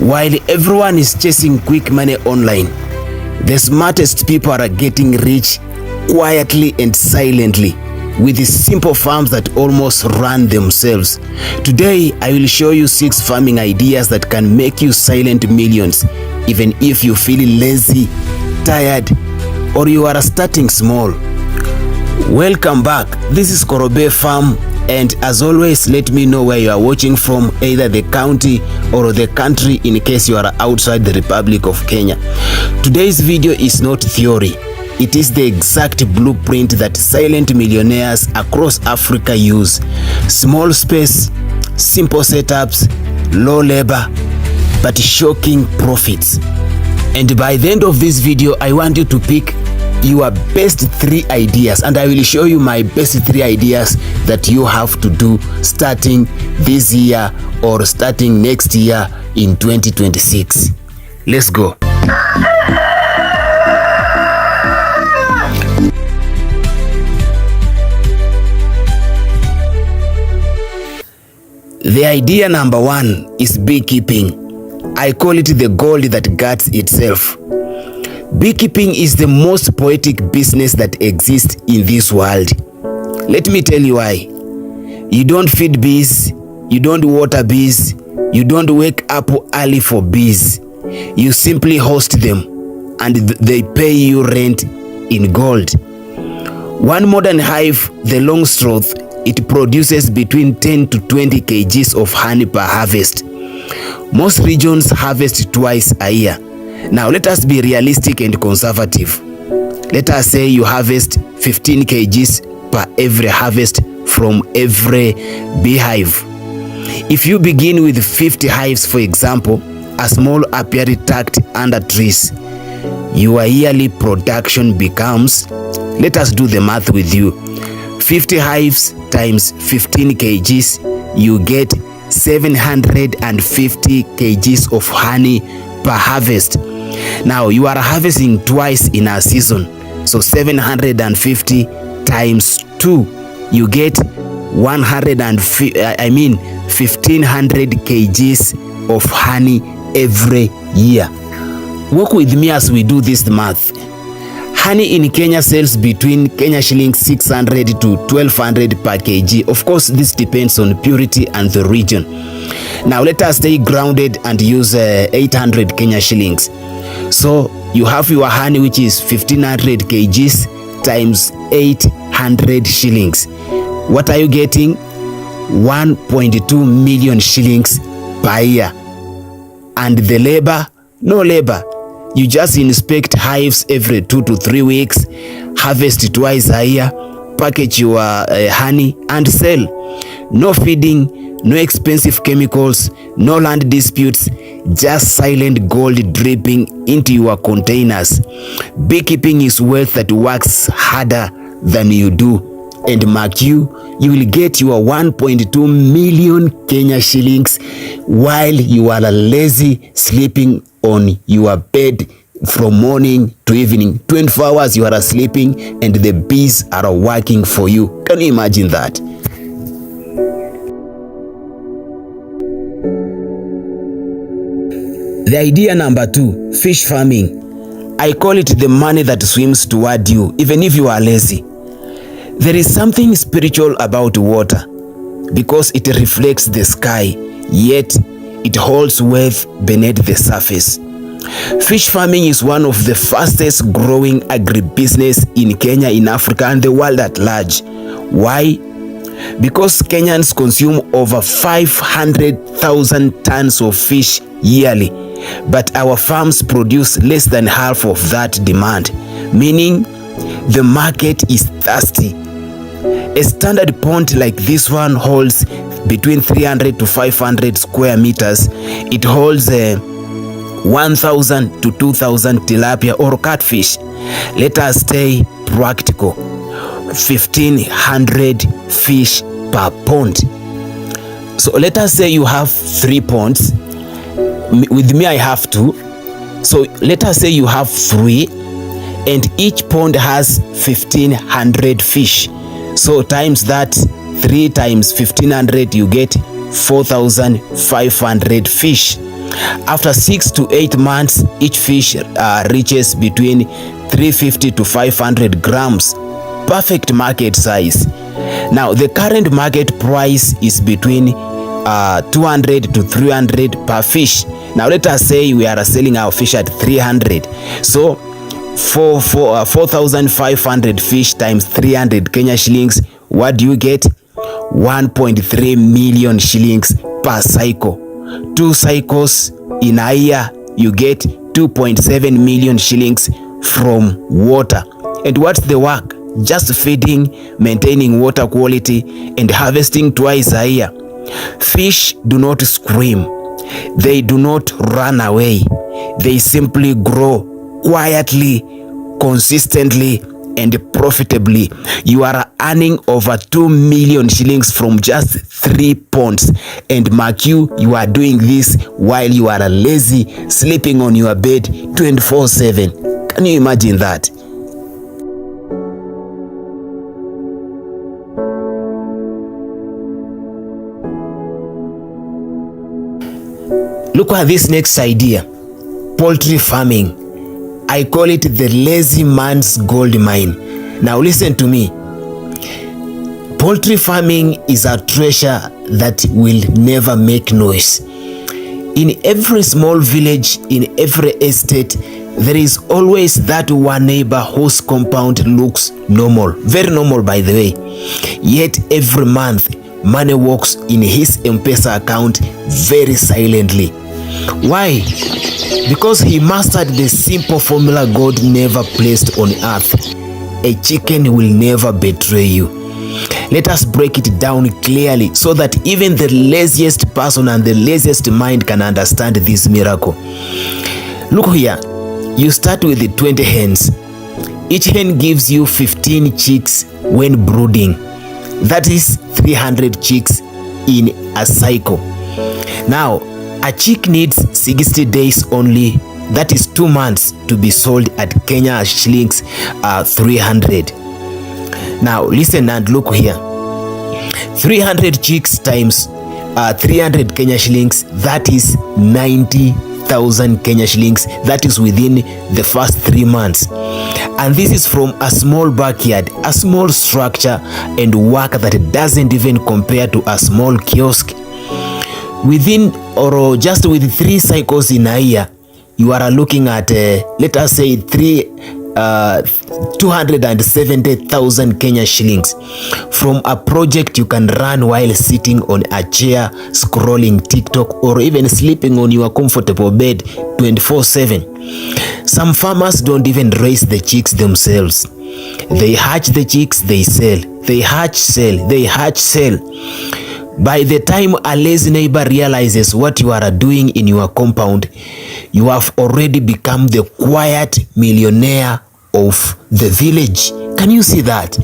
While everyone is chasing quick money online, the smartest people are getting rich quietly and silently with simple farms that almost run themselves. Today, I will show you 6 farming ideas that can make you silent millions, even if you feel lazy, tired, or you are starting small. Welcome back. This is Korobe Farm, and as always, let me know where you are watching from, either the county or the country in case you are outside the Republic of Kenya. Today's video is not theory. It is the exact blueprint that silent millionaires across Africa use. Small space, simple setups, low labor, but shocking profits. And by the end of this video, I want you to pick your best 3 ideas, and I will show you my best 3 ideas that you have to do starting this year or starting next year in 2026. Let's go. The idea number 1 is beekeeping. I call it the gold that guards itself. Beekeeping is the most poetic business that exists in this world. Let me tell you why. You don't feed bees, you don't water bees, you don't wake up early for bees. You simply host them and they pay you rent in gold. One modern hive, the Longstrauth, it produces between 10 to 20 kgs of honey per harvest. Most regions harvest twice a year. Now let us be realistic and conservative. Let us say you harvest 15 kgs per every harvest from every beehive. If you begin with 50 hives, for example, a small apiary tucked under trees, your yearly production becomes, let us do the math with you, 50 hives times 15 kgs, you get 750 kgs of honey per harvest. Now you are harvesting twice in a season, so 750 times 2, you get 1500 kgs of honey every year. Work with me as we do this math. Honey in Kenya sells between Kenya shillings 600 to 1200 per kg. Of course, this depends on purity and the region. Now let us stay grounded and use 800 Kenya shillings. So you have your honey, which is 1500 kgs times 800 shillings. What are you getting? 1.2 million shillings per year. And the labor? No labor. You just inspect hives every 2 to 3 weeks, harvest twice a year, package your honey and sell. No feeding, no expensive chemicals, no land disputes, just silent gold dripping into your containers. Beekeeping is wealth that works harder than you do. And mark you will get your 1.2 million Kenya shillings while you are lazy sleeping on your bed from morning to evening. 24 hours you are sleeping and the bees are working for you. Can you imagine that? The idea number 2, fish farming. I call it the money that swims toward you, even if you are lazy. There is something spiritual about water because it reflects the sky, yet it holds wealth beneath the surface. Fish farming is one of the fastest growing agribusiness in Kenya, in Africa, and the world at large. Why? Because Kenyans consume over 500,000 tons of fish yearly, but our farms produce less than half of that demand, meaning the market is thirsty. A standard pond like this one holds between 300 to 500 square meters. It holds 1,000 to 2,000 tilapia or catfish. Let us stay practical. 1,500 fish per pond. So let us say you have 3 ponds. With me I have 2. So let us say you have 3 and each pond has 1,500 fish. So times that, 3 times 1,500, you get 4,500 fish. After 6 to 8 months, each fish reaches between 350 to 500 grams, perfect market size. Now, the current market price is between 200 to 300 per fish. Now, let us say we are selling our fish at 300. So, for 4,500 fish times 300 Kenya shillings, what do you get? 1.3 million shillings per cycle. 2 cycles in a year, you get 2.7 million shillings from water. And what's the work? Just feeding, maintaining water quality, and harvesting twice a year. Fish do not scream. They do not run away. They simply grow quietly, consistently, and profitably. You are earning over 2 million shillings from just 3 ponds. And mark you are doing this while you are lazy, sleeping on your bed 24/7. Can you imagine that? Look at this next idea. Poultry farming. I call it the lazy man's gold mine. Now listen to me. Poultry farming is a treasure that will never make noise. In every small village, in every estate, there is always that one neighbor whose compound looks normal. Very normal, by the way. Yet every month, money walks in his M-Pesa account very silently. Why? Because he mastered the simple formula God never placed on earth. A chicken will never betray you. Let us break it down clearly so that even the laziest person and the laziest mind can understand this miracle. Look here. You start with the 20 hens. Each hen gives you 15 chicks when brooding. That is 300 chicks in a cycle. Now, a chick needs 60 days only. That is 2 months to be sold at Kenya shillings 300. Now listen and look here. 300 chicks times 300 Kenya shillings, that is 90,000 Kenya shillings. That is within the first 3 months. And this is from a small backyard, a small structure and work that doesn't even compare to a small kiosk. Within or just with 3 cycles in a year, you are looking at let us say 270,000 Kenya shillings from a project you can run while sitting on a chair, scrolling TikTok, or even sleeping on your comfortable bed 24/7. Some farmers don't even raise the chicks themselves. They hatch the chicks, they sell. They hatch, sell. They hatch, sell. By the time a lazy neighbor realizes what you are doing in your compound, you have already become the quiet millionaire of the village. Can you see that?